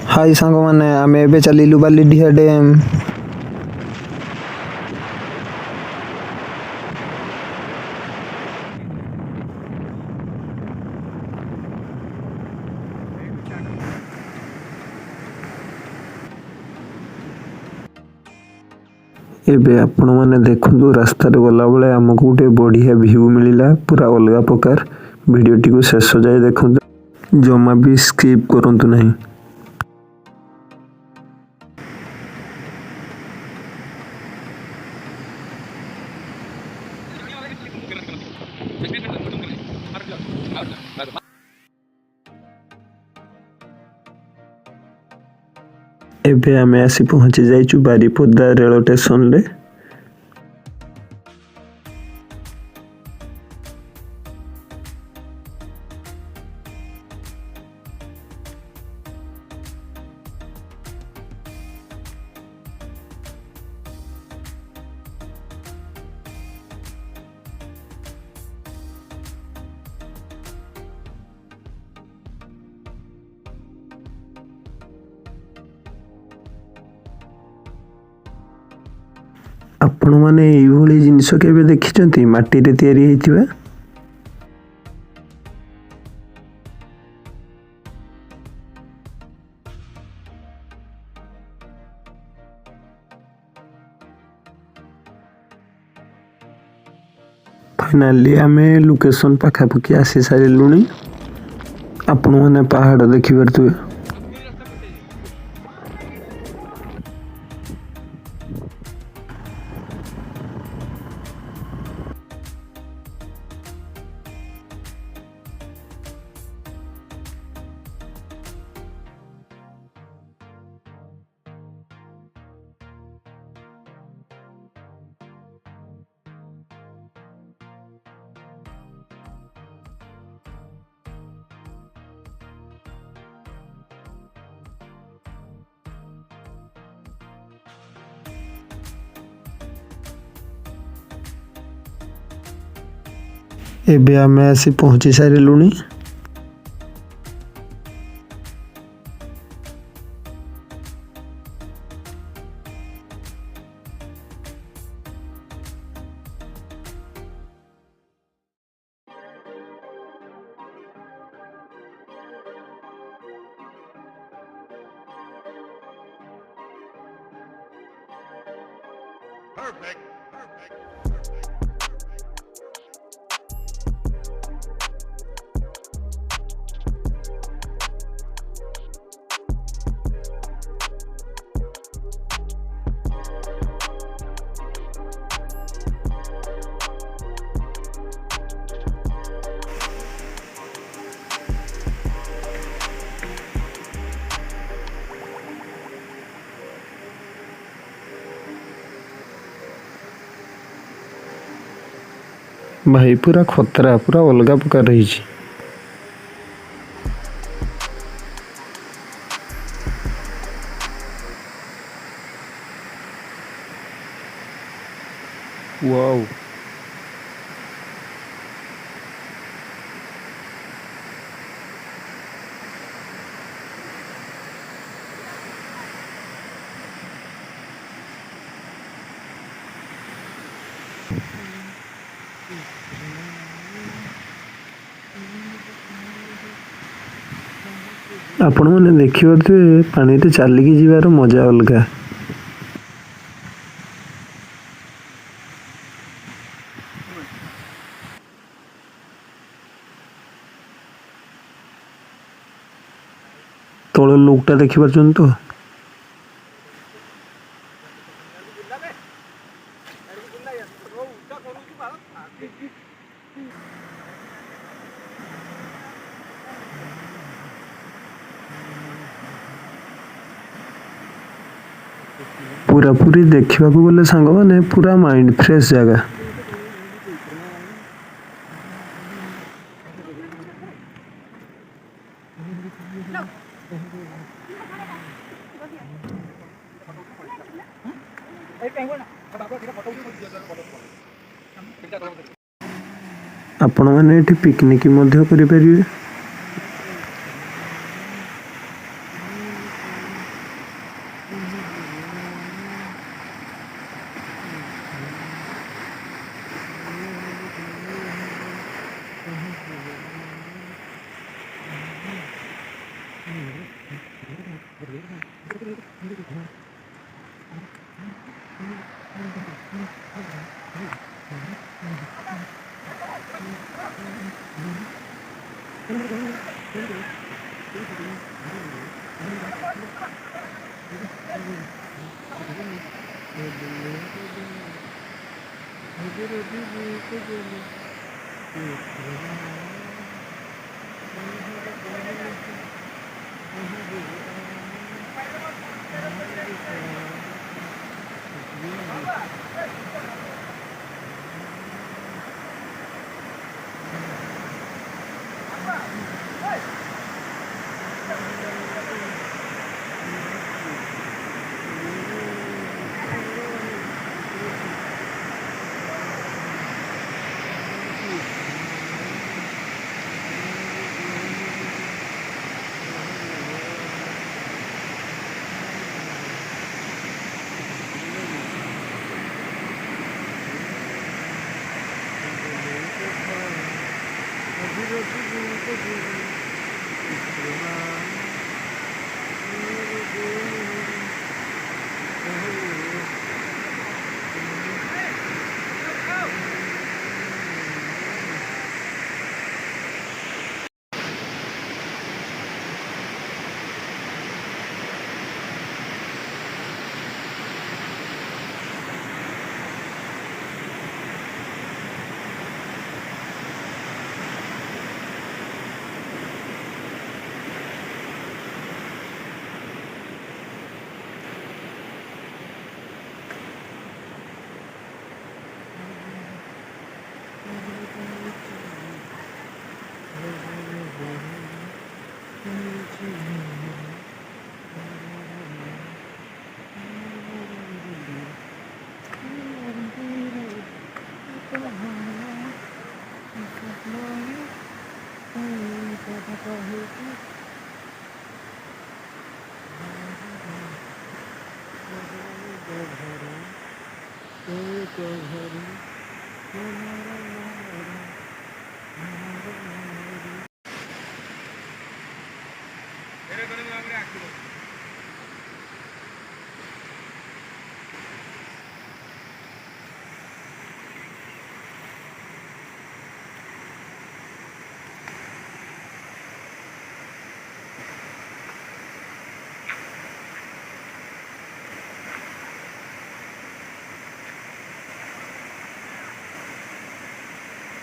हाय सांग मैंने आम ए चलू बालीडिहा डैम। एबे आपण मैंने देखु रास्तार गला बेले आमको गोटे बढ़िया व्यू मिलला पूरा अलग प्रकार। वीडियोटी को शेष जाए देखु जमा भी स्किप करंतु नहीं। एबे आमे आसी पहुंची जाइचु बारीपदा रेल स्टेशन ले। आपण माने एभली जिनिस केबे देखिचंती माटी रे तयारी हेतिबा। फाइनली आमे लोकेशन पाखापाखी आसी सारिलुनी। आपण माने पहाड़ देखि परतुबे। एबे आमे आसी पहुंची सारिलुनी। भाई पूरा खतरा पूरा अलग प्रकार रही। वाओ आपण मैंने देखिए पानी रे चलिकी जीवार मजा अलग। तल लोकटा देखि पारछन तो पूरा पूरी देखा गले सांग माने पूरा माइंड फ्रेश जगह। ଆପଣମାନେ ଏଠି ପିକନିକ୍ ମଧ୍ୟ କରିପାରିବେ।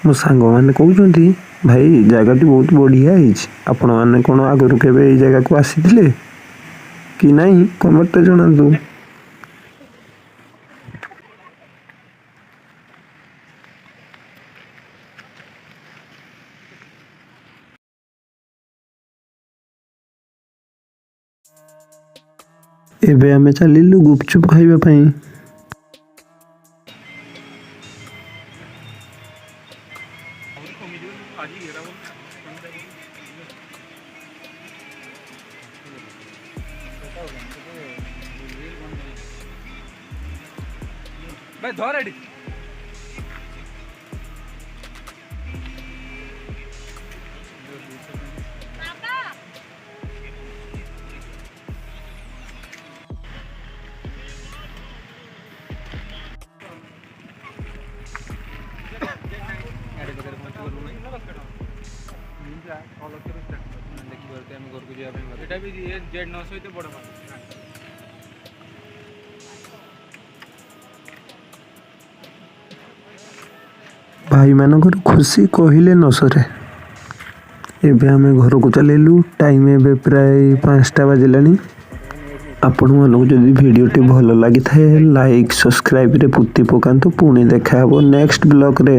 ମୋ ସାଙ୍ଗମାନେ କହୁଛନ୍ତି ଭାଇ ଜାଗାଟି ବହୁତ ବଢ଼ିଆ ହେଇଛି। ଆପଣମାନେ କ'ଣ ଆଗରୁ କେବେ ଏଇ ଜାଗାକୁ ଆସିଥିଲେ କି ନାହିଁ କମେଣ୍ଟରେ ଜଣାନ୍ତୁ। ଏବେ ଆମେ ଚାଲିଲୁ ଗୁପଚୁପ ଖାଇବା ପାଇଁ। भाई धर एडी जेड 900 तो बड़ ଭାଇମାନଙ୍କର ଖୁସି କହିଲେ ନ ସରେ। ଏବେ ଆମେ ଘରକୁ ଚାଲିଲୁ। ଟାଇମ୍ ଏବେ ପ୍ରାୟ 5ଟା ବାଜିଲାଣି। ଆପଣମାନଙ୍କୁ ଯଦି ଭିଡ଼ିଓଟି ଭଲ ଲାଗିଥାଏ ଲାଇକ୍ ସବସ୍କ୍ରାଇବ୍ରେ ପୁତି ପକାନ୍ତୁ। ପୁଣି ଦେଖା ହେବ ନେକ୍ସଟ ବ୍ଲଗ୍ରେ।